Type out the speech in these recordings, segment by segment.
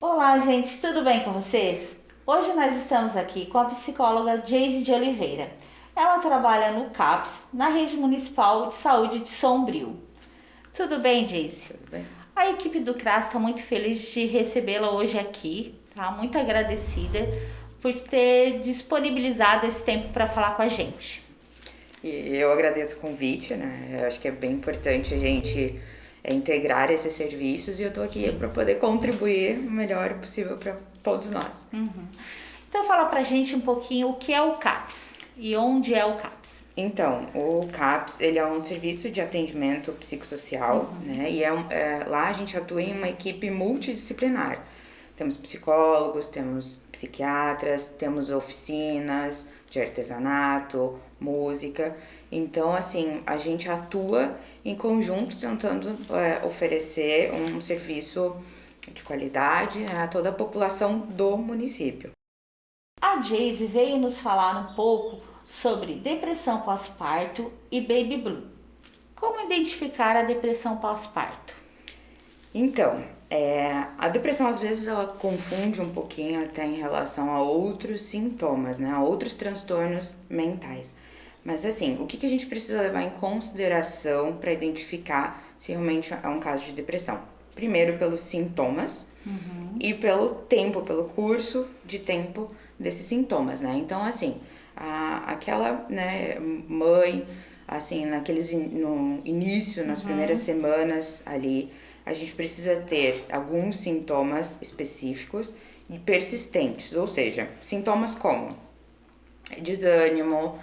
Olá, gente, tudo bem com vocês? Hoje nós estamos aqui com a psicóloga Geise de Oliveira. Ela trabalha no CAPS, na Rede Municipal de Saúde de Sombrio. Tudo bem, Geise? Tudo bem? A equipe do CRAS está muito feliz de recebê-la hoje aqui, tá? Muito agradecida por ter disponibilizado esse tempo para falar com a gente. E eu agradeço o convite, né? Eu acho que é bem importante a gente integrar esses serviços e eu tô aqui para poder contribuir o melhor possível para todos nós. Então fala pra gente um pouquinho o que é o CAPS e onde é o CAPS. Então, o CAPS, ele é um serviço de atendimento psicossocial, né? E lá a gente atua em uma equipe multidisciplinar. Temos psicólogos, temos psiquiatras, temos oficinas de artesanato, música. Então, assim, a gente atua em conjunto tentando oferecer um serviço de qualidade, né, a toda a população do município. A Geise veio nos falar um pouco sobre depressão pós-parto e baby blue. Como identificar a depressão pós-parto? Então, a depressão às vezes ela confunde um pouquinho até em relação a outros sintomas, né? A outros transtornos mentais. Mas assim, o que a gente precisa levar em consideração para identificar se realmente é um caso de depressão? Primeiro pelos sintomas e pelo tempo, pelo curso de tempo desses sintomas, né? Então assim, aquela, né, mãe, assim, no início, nas primeiras semanas ali, a gente precisa ter alguns sintomas específicos e persistentes, ou seja, sintomas como desânimo,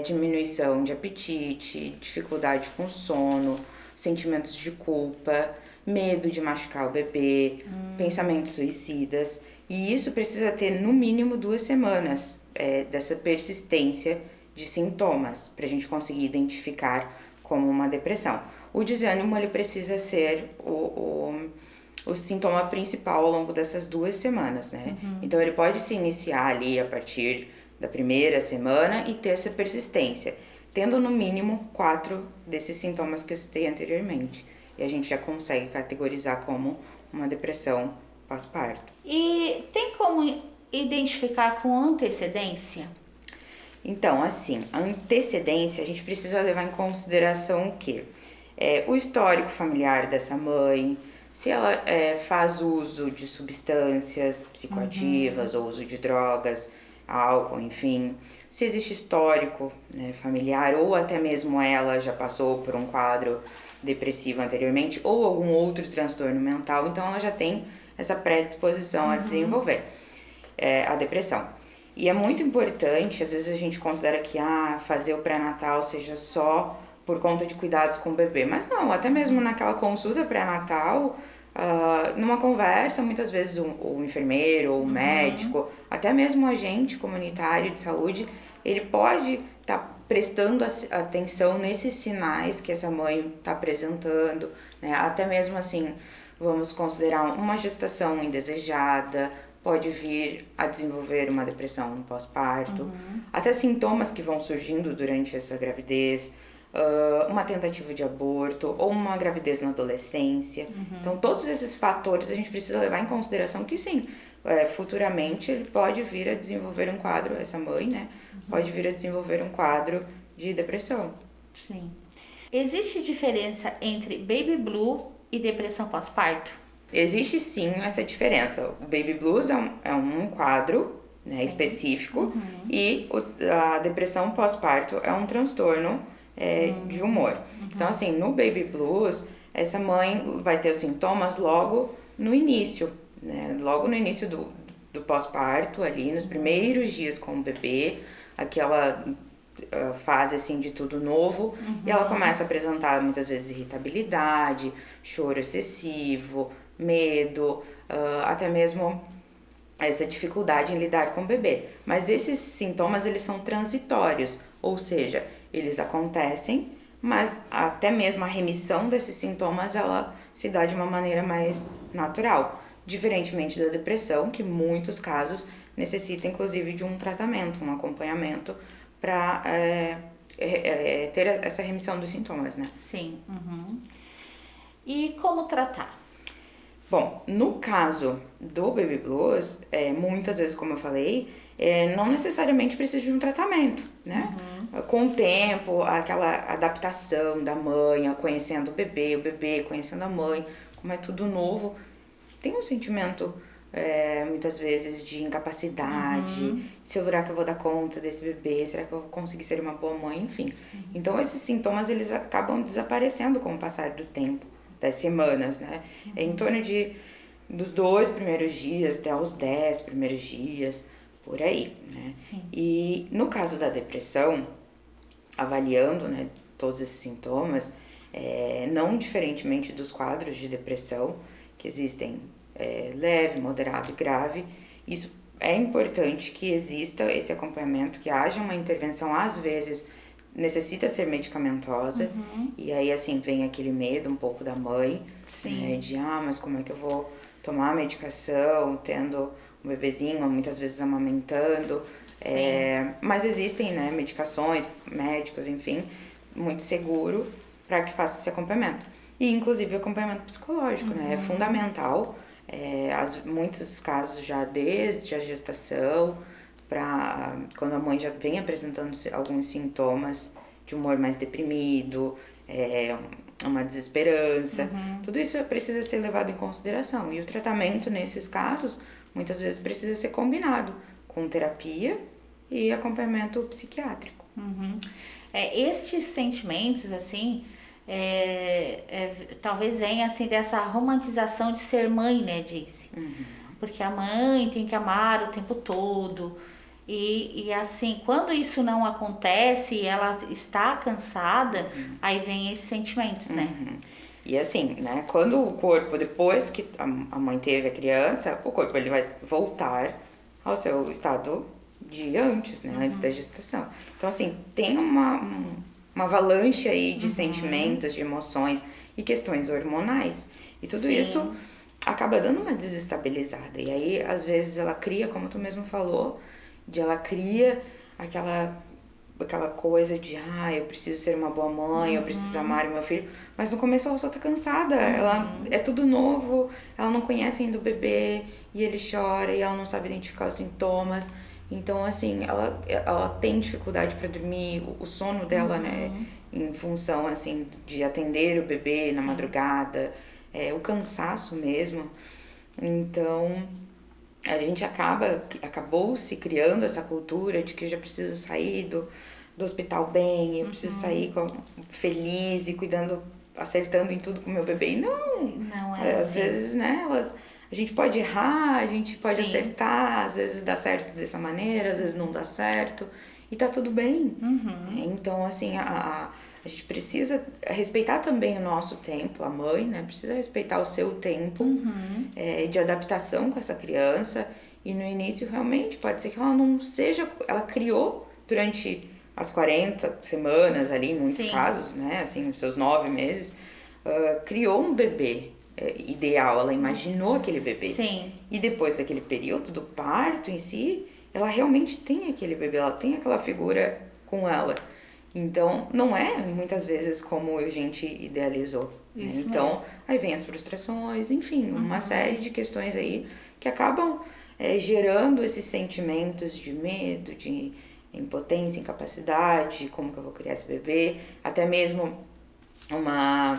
diminuição de apetite, dificuldade com sono, sentimentos de culpa, medo de machucar o bebê, pensamentos suicidas. E isso precisa ter no mínimo 2 semanas dessa persistência de sintomas para a gente conseguir identificar como uma depressão. O desânimo ele precisa ser o sintoma principal ao longo dessas 2 semanas, né? Então ele pode se iniciar ali a partir da primeira semana e ter essa persistência, tendo no mínimo 4 desses sintomas que eu citei anteriormente. E a gente já consegue categorizar como uma depressão pós-parto. E tem como identificar com antecedência? Então, assim, a antecedência a gente precisa levar em consideração o quê? O histórico familiar dessa mãe, se ela faz uso de substâncias psicoativas ou uso de drogas, álcool, enfim, se existe histórico, né, familiar ou até mesmo ela já passou por um quadro depressivo anteriormente ou algum outro transtorno mental, então ela já tem essa predisposição a desenvolver a depressão. E é muito importante, às vezes a gente considera que fazer o pré-natal seja só por conta de cuidados com o bebê, mas não, até mesmo naquela consulta pré-natal, numa conversa, muitas vezes o enfermeiro ou o médico, até mesmo o agente comunitário de saúde, ele pode estar prestando atenção nesses sinais que essa mãe está apresentando, né? Até mesmo assim, vamos considerar uma gestação indesejada, pode vir a desenvolver uma depressão no pós-parto, até sintomas que vão surgindo durante essa gravidez, uma tentativa de aborto ou uma gravidez na adolescência. Então, todos esses fatores a gente precisa levar em consideração que sim, futuramente ele pode vir a desenvolver um quadro, essa mãe, né, pode vir a desenvolver um quadro de depressão. Sim. Existe diferença entre baby blue e depressão pós-parto? Existe sim essa diferença. O Baby Blues é um quadro, né, específico e a depressão pós-parto é um transtorno de humor. Então, assim, no Baby Blues, essa mãe vai ter os sintomas logo no início, né? Logo no início do pós-parto, ali nos primeiros dias com o bebê, aquela fase assim de tudo novo, e ela começa a apresentar muitas vezes irritabilidade, choro excessivo, medo, até mesmo essa dificuldade em lidar com o bebê. Mas esses sintomas eles são transitórios, ou seja, eles acontecem, mas até mesmo a remissão desses sintomas ela se dá de uma maneira mais natural, diferentemente da depressão, que em muitos casos necessita inclusive de um tratamento, um acompanhamento para ter essa remissão dos sintomas, né? Sim. E como tratar? Bom, no caso do Baby Blues, muitas vezes, como eu falei, não necessariamente precisa de um tratamento, né? Com o tempo, aquela adaptação da mãe, conhecendo o bebê conhecendo a mãe, como é tudo novo, tem um sentimento, muitas vezes, de incapacidade. Será que eu vou dar conta desse bebê? Será que eu vou conseguir ser uma boa mãe? Enfim. Então, esses sintomas, eles acabam desaparecendo com o passar do tempo, das semanas, né? É em torno dos 2 primeiros dias até os 10 primeiros dias, por aí, né? Sim. E no caso da depressão, avaliando, né, todos esses sintomas, não diferentemente dos quadros de depressão, que existem leve, moderado e grave, isso é importante que exista esse acompanhamento, que haja uma intervenção, às vezes necessita ser medicamentosa, e aí assim vem aquele medo um pouco da mãe, né, de mas como é que eu vou tomar a medicação tendo um bebezinho, muitas vezes amamentando, mas existem, né, medicações, médicos, enfim, muito seguro para que faça esse acompanhamento. E inclusive o acompanhamento psicológico, né, é fundamental, muitos casos já desde a gestação, para quando a mãe já vem apresentando alguns sintomas de humor mais deprimido, uma desesperança, tudo isso precisa ser levado em consideração. E o tratamento nesses casos, muitas vezes precisa ser combinado com terapia e acompanhamento psiquiátrico. Estes sentimentos, assim, talvez venha assim dessa romantização de ser mãe, né, Disse? Porque a mãe tem que amar o tempo todo. E assim, quando isso não acontece e ela está cansada, aí vem esses sentimentos, né? E assim, né, quando o corpo, depois que a mãe teve a criança, o corpo ele vai voltar ao seu estado de antes, né, antes da gestação. Então assim, tem uma avalanche aí de sentimentos, de emoções e questões hormonais. E tudo isso acaba dando uma desestabilizada. E aí, às vezes, ela cria, como tu mesmo falou, ela cria aquela coisa de eu preciso ser uma boa mãe, eu preciso amar o meu filho, mas no começo ela só tá cansada, ela é tudo novo, ela não conhece ainda o bebê e ele chora e ela não sabe identificar os sintomas, então assim, ela tem dificuldade para dormir, o sono dela, né, em função assim de atender o bebê na madrugada, o cansaço mesmo, então a gente acabou se criando essa cultura de que eu já preciso sair do hospital bem, eu preciso sair feliz e cuidando, acertando em tudo com o meu bebê. E não é às assim. vezes, né, a gente pode errar, a gente pode acertar, às vezes dá certo dessa maneira, às vezes não dá certo, e tá tudo bem. Então, assim, a gente precisa respeitar também o nosso tempo, a mãe, né, precisa respeitar o seu tempo de adaptação com essa criança, e no início realmente pode ser que ela não seja, ela criou durante as 40 semanas ali, em muitos casos, né, assim, os seus 9 meses, criou um bebê ideal, ela imaginou aquele bebê. E depois daquele período do parto em si, ela realmente tem aquele bebê, ela tem aquela figura com ela. Então, não é muitas vezes como a gente idealizou. Né? Então, aí vem as frustrações, enfim, uma série de questões aí que acabam gerando esses sentimentos de medo, de impotência, incapacidade, como que eu vou criar esse bebê, até mesmo uma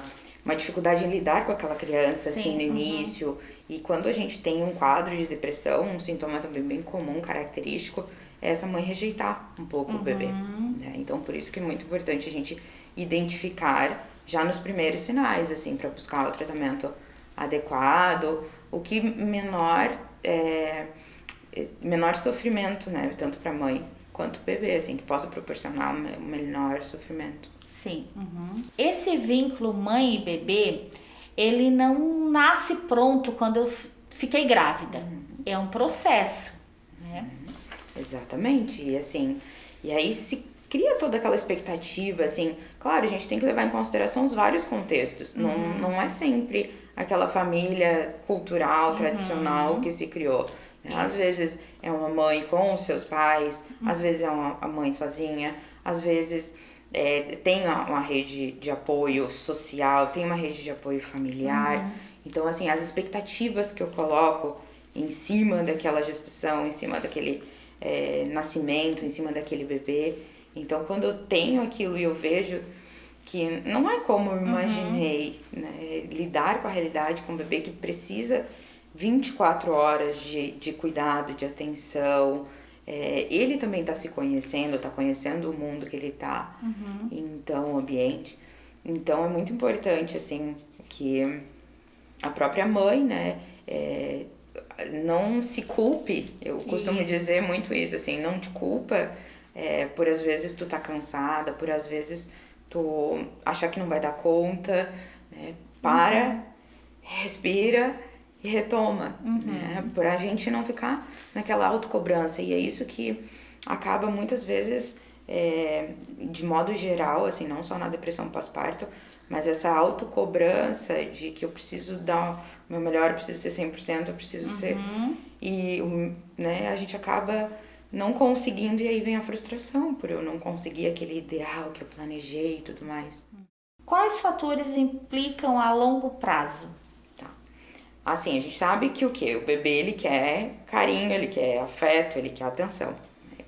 dificuldade em lidar com aquela criança, assim, no início. E quando a gente tem um quadro de depressão, um sintoma também bem comum, característico, é essa mãe rejeitar um pouco o bebê. Né? Então, por isso que é muito importante a gente identificar já nos primeiros sinais, assim, para buscar o tratamento adequado, o que menor sofrimento, né, tanto para a mãe quanto o bebê, assim, que possa proporcionar um menor sofrimento. Sim. Esse vínculo mãe e bebê, ele não nasce pronto quando eu fiquei grávida. É um processo, né? Exatamente. E assim, e aí se cria toda aquela expectativa, assim, claro, a gente tem que levar em consideração os vários contextos. Não é sempre aquela família cultural, tradicional que se criou. Né? Às vezes é uma mãe com os seus pais, às vezes é a mãe sozinha, às vezes tem uma rede de apoio social, tem uma rede de apoio familiar. Então, assim, as expectativas que eu coloco em cima daquela gestação, em cima daquele nascimento, em cima daquele bebê. Então, quando eu tenho aquilo e eu vejo que não é como eu imaginei, né? Lidar com a realidade com um bebê que precisa 24 horas de cuidado, de atenção. Ele também está se conhecendo, está conhecendo o mundo que ele está, então, o ambiente. Então, é muito importante, assim, que a própria mãe, né, não se culpe. Eu costumo dizer muito isso, assim, não te culpa por às vezes tu tá cansada, por às vezes tu achar que não vai dar conta, né? Para, respira e retoma, né? Pra gente não ficar naquela autocobrança. E é isso que acaba muitas vezes, de modo geral, assim, não só na depressão pós-parto, mas essa autocobrança de que eu preciso dar o meu melhor, eu preciso ser 100%, eu preciso ser... E, né, a gente acaba não conseguindo, e aí vem a frustração por eu não conseguir aquele ideal que eu planejei e tudo mais. Quais fatores implicam a longo prazo? Tá. Assim, a gente sabe que o quê? O bebê, ele quer carinho, ele quer afeto, ele quer atenção.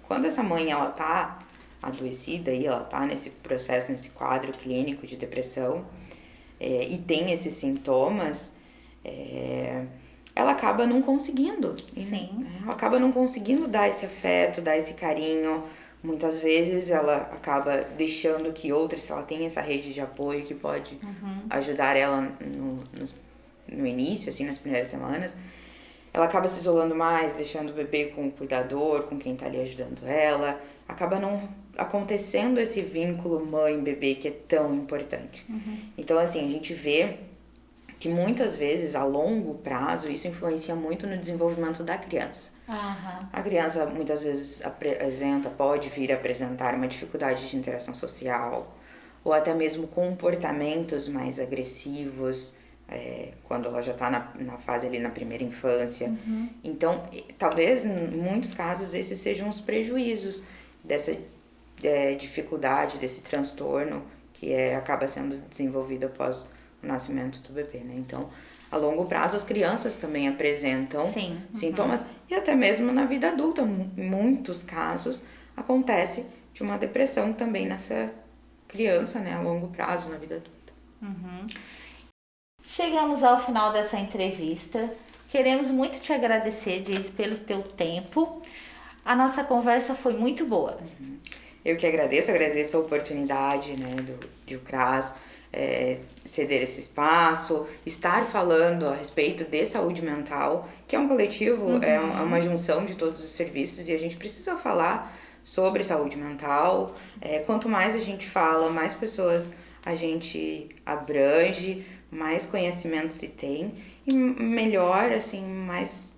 Quando essa mãe, ela tá adoecida e ela tá nesse processo, nesse quadro clínico de depressão, e tem esses sintomas, ela acaba não conseguindo. Sim. Ela acaba não conseguindo dar esse afeto, dar esse carinho. Muitas vezes ela acaba deixando que outras, se ela tem essa rede de apoio que pode ajudar ela no início, assim, nas primeiras semanas, ela acaba se isolando mais, deixando o bebê com o cuidador, com quem tá ali ajudando ela. Acaba não acontecendo esse vínculo mãe-bebê que é tão importante. Então, assim, a gente vê que muitas vezes, a longo prazo, isso influencia muito no desenvolvimento da criança. A criança, muitas vezes, pode vir a apresentar uma dificuldade de interação social, ou até mesmo comportamentos mais agressivos, quando ela já está na fase ali, na primeira infância. Então, talvez, em muitos casos, esses sejam os prejuízos dessa dificuldade, desse transtorno que acaba sendo desenvolvido após o nascimento do bebê, né? Então, a longo prazo, as crianças também apresentam sintomas, e até mesmo na vida adulta, em muitos casos, acontece de uma depressão também nessa criança, né? A longo prazo, na vida adulta. Chegamos ao final dessa entrevista. Queremos muito te agradecer, Geise, pelo teu tempo. A nossa conversa foi muito boa. Eu que agradeço a oportunidade, né, do CRAS, ceder esse espaço, estar falando a respeito de saúde mental, que é um coletivo, é uma junção de todos os serviços, e a gente precisa falar sobre saúde mental. Quanto mais a gente fala, mais pessoas a gente abrange, mais conhecimento se tem, e melhor, assim, mais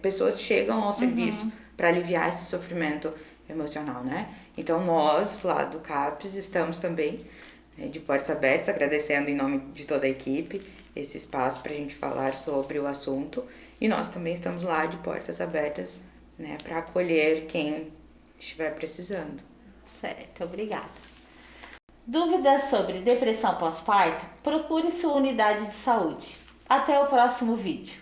pessoas chegam ao serviço para aliviar esse sofrimento emocional, né? Então nós, lá do CAPS, estamos também de portas abertas, agradecendo em nome de toda a equipe esse espaço para a gente falar sobre o assunto, e nós também estamos lá de portas abertas, né, para acolher quem estiver precisando. Certo, obrigada. Dúvidas sobre depressão pós-parto? Procure sua unidade de saúde. Até o próximo vídeo.